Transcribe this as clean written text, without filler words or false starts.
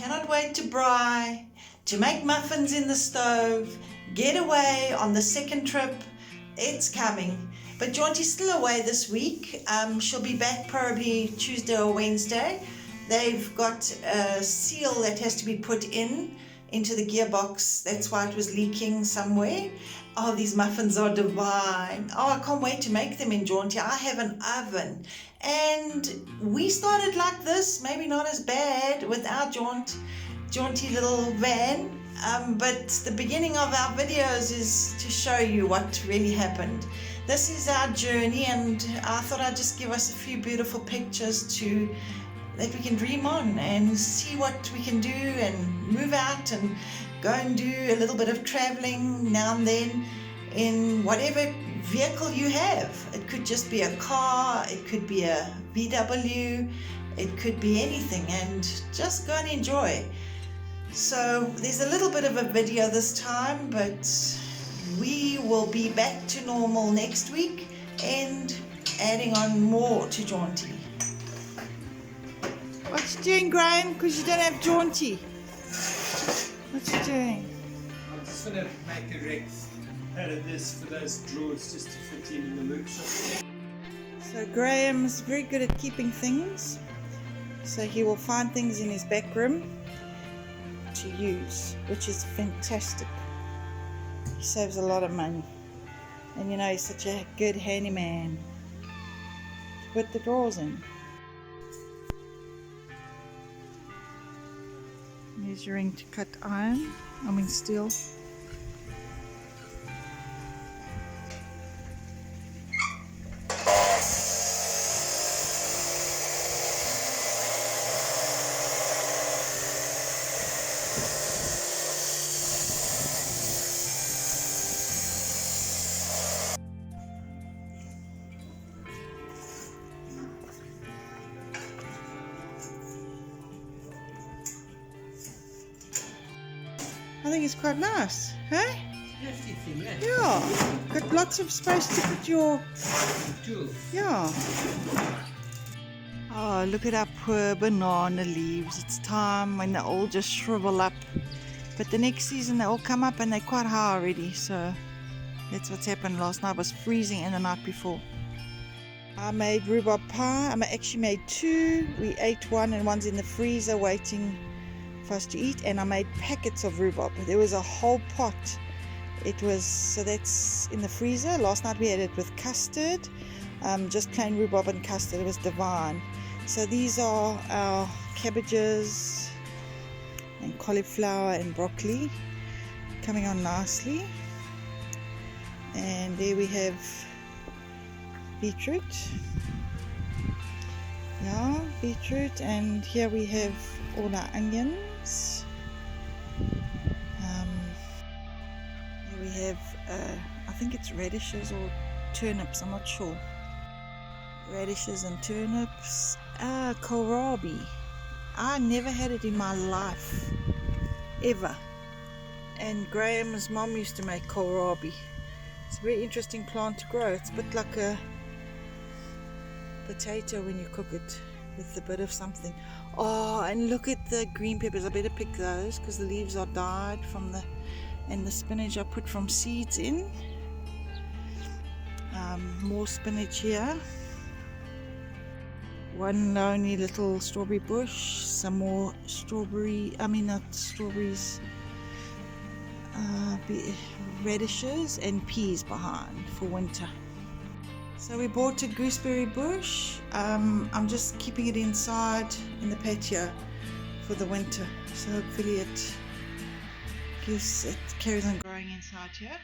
cannot wait to braai, to make muffins in the stove, get away on the second trip. It's coming. But Jaunti's still away this week. She'll be back probably Tuesday or Wednesday. They've got a seal that has to be put into the gearbox. That's why it was leaking somewhere. Oh, these muffins are divine. Oh, I can't wait to make them in Jaunti. I have an oven. And we started like this, maybe not as bad with our jaunty little van. But the beginning of our videos is to show you what really happened. This is our journey, and I thought I'd just give us a few beautiful pictures that we can dream on and see what we can do and move out and go and do a little bit of traveling now and then in whatever vehicle you have. It could just be a car, it could be a VW, it could be anything, and just go and enjoy. So there's a little bit of a video this time, but we will be back to normal next week and adding on more to Jaunti. What you doing, Graham? Because you don't have Jaunti. What you doing? I'm just going to make a rack out of this for those drawers just to fit in the workshop. So Graham's very good at keeping things. So he will find things in his back room to use, which is fantastic. He saves a lot of money. And you know, he's such a good handyman to put the drawers in. Measuring to cut steel. I think it's quite nice, hey? Hefty thing, eh? Yeah, got lots of space to put your tools. Yeah. Oh, look at our poor banana leaves. It's time when they all just shrivel up. But the next season they all come up and they're quite high already. So that's what's happened. Last night it was freezing and the night before. I made rhubarb pie. I actually made two. We ate one and one's in the freezer waiting for us to eat, and I made packets of rhubarb. There was a whole pot. So that's in the freezer. Last night we had it with custard, just plain rhubarb and custard. It was divine. So these are our cabbages and cauliflower and broccoli coming on nicely, and there we have beetroot. Yeah, beetroot, and here we have all our onions. Here we have, I think it's radishes or turnips, I'm not sure. Radishes and turnips. Kohlrabi. I never had it in my life, ever. And Graham's mom used to make kohlrabi. It's a very interesting plant to grow. It's a bit like a potato when you cook it with a bit of something. Oh, and look at the green peppers. I better pick those because the leaves are dyed and the spinach I put from seeds in. More spinach here. One lonely little strawberry bush. Some more radishes and peas behind for winter. So we bought a gooseberry bush. I'm just keeping it inside in the patio for the winter. So hopefully it carries on growing inside here.